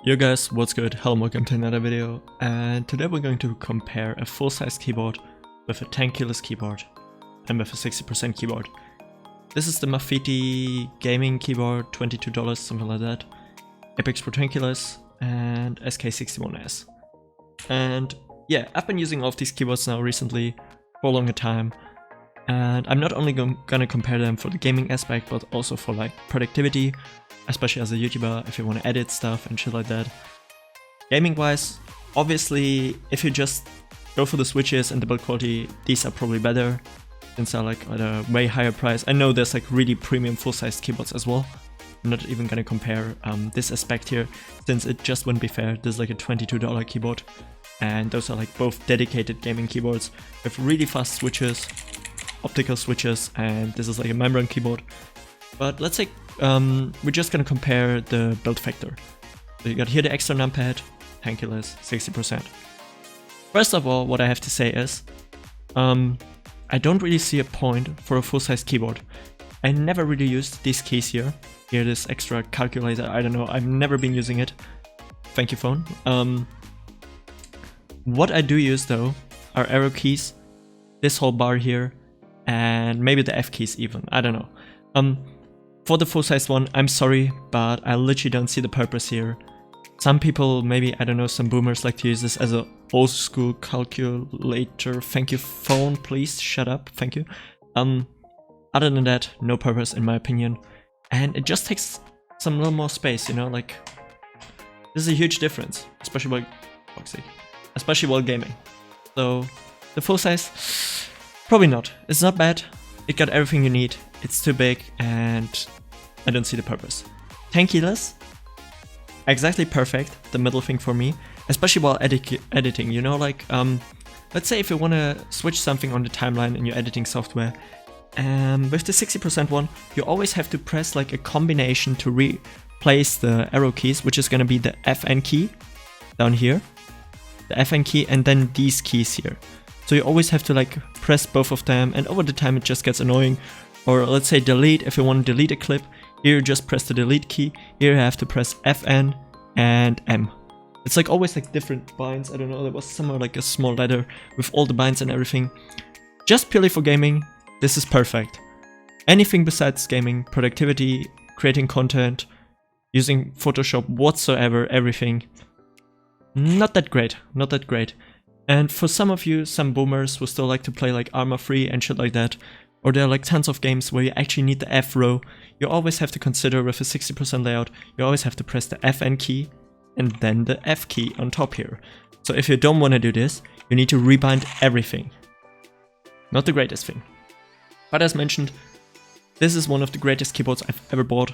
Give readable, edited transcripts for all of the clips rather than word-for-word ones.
Yo guys, what's good? Hello, welcome to another video, and today we're going to compare a full-size keyboard with a 10 keyless keyboard and with a 60% keyboard. This is the Mafiti gaming keyboard, $22, something like that, Apex Pro 10 keyless and SK61S. And yeah, I've been using all of these keyboards now recently for a longer time, and I'm not only gonna compare them for the gaming aspect but also for like productivity, especially as a YouTuber if you want to edit stuff and shit like that. Gaming wise, obviously if you just go for the switches and the build quality, these are probably better since they're like at a way higher price. I know there's like really premium full-size keyboards as well. I'm not even gonna compare this aspect here since it just wouldn't be fair. This is like a $22 keyboard and those are like both dedicated gaming keyboards with really fast switches, optical switches, and this is like a membrane keyboard. But let's say we're just gonna compare the build factor. So you got here the extra numpad, 10 keyless, 60%. First of all, what I have to say is, I don't really see a point for a full-size keyboard. I never really used these keys here. Here, this extra calculator, I don't know, I've never been using it. Thank you, phone. What I do use though are arrow keys, this whole bar here, and maybe the F keys even, I don't know. For the full-size one, I'm sorry, but I literally don't see the purpose here. Some people, maybe, I don't know, some boomers like to use this as a old school calculator. Thank you, phone, please shut up, thank you. Other than that, no purpose in my opinion. And it just takes some little more space, you know, like, this is a huge difference, especially while gaming. So, the full-size, probably not. It's not bad, it got everything you need. It's too big and I don't see the purpose. 10 keyless, exactly perfect, the middle thing for me, especially while editing, you know, like, let's say if you want to switch something on the timeline in your editing software, with the 60% one, you always have to press like a combination to replace the arrow keys, which is going to be the FN key down here, the FN key, and then these keys here. So you always have to like press both of them, and over the time it just gets annoying. Or let's say delete, if you want to delete a clip, here you just press the delete key, here you have to press FN and M. It's like always like different binds, I don't know, there was somewhere like a small letter with all the binds and everything. Just purely for gaming, this is perfect. Anything besides gaming, productivity, creating content, using Photoshop whatsoever, everything, not that great, not that great. And for some of you, some boomers who still like to play like Arma 3 and shit like that, or there are like tons of games where you actually need the F row, you always have to consider with a 60% layout, you always have to press the FN key and then the F key on top here. So if you don't want to do this, you need to rebind everything. Not the greatest thing. But as mentioned, this is one of the greatest keyboards I've ever bought.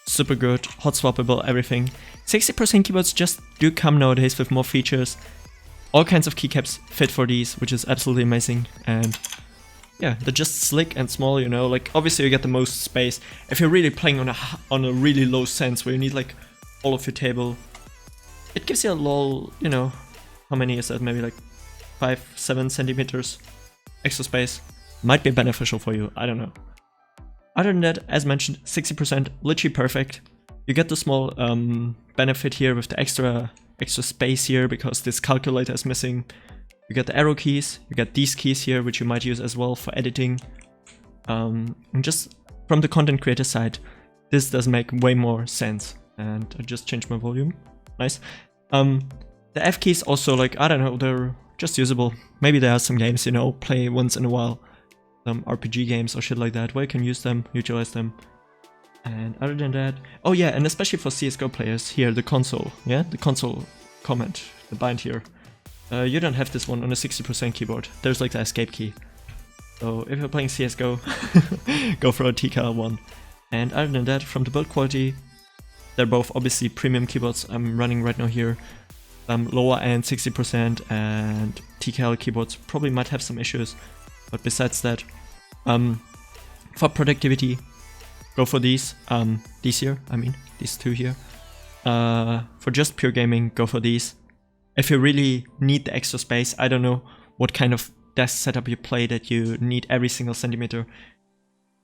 Super good, hot swappable, everything. 60% keyboards just do come nowadays with more features. All kinds of keycaps fit for these, which is absolutely amazing. And yeah, they're just slick and small, you know, like obviously you get the most space. If you're really playing on a really low sense where you need like all of your table, it gives you a little, you know, how many is that, maybe like 5-7 centimeters extra space. Might be beneficial for you, I don't know. Other than that, as mentioned, 60%, literally perfect. You get the small benefit here with the extra space here because this calculator is missing. You get the arrow keys, you get these keys here, which you might use as well for editing. And just from the content creator side, this does make way more sense. And I just changed my volume. Nice. The F keys also, like, I don't know, they're just usable. Maybe there are some games, you know, play once in a while. Some RPG games or shit like that, where you can use them, utilize them. And other than that, oh yeah, and especially for CSGO players, here, the console, yeah? The console comment, the bind here. You don't have this one on a 60% keyboard. There's like the escape key. So if you're playing CSGO, go for a TKL one. And other than that, from the build quality, they're both obviously premium keyboards I'm running right now here. Lower end 60% and TKL keyboards probably might have some issues. But besides that, for productivity, go for these. These here, I mean, these two here. For just pure gaming, go for these. If you really need the extra space, I don't know what kind of desk setup you play that you need every single centimeter,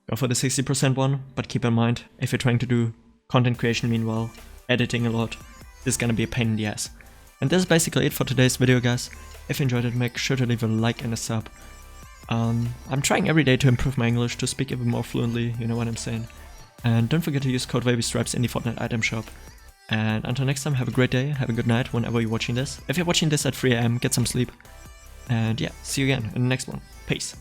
go for the 60% one, but keep in mind, if you're trying to do content creation meanwhile, editing a lot, this is gonna be a pain in the ass. And this is basically it for today's video, guys. If you enjoyed it, make sure to leave a like and a sub. I'm trying every day to improve my English, to speak even more fluently, you know what I'm saying. And don't forget to use code BABYSTRIPES in the Fortnite item shop. And until next time, have a great day, have a good night whenever you're watching this. If you're watching this at 3 AM, get some sleep. And yeah, see you again in the next one. Peace.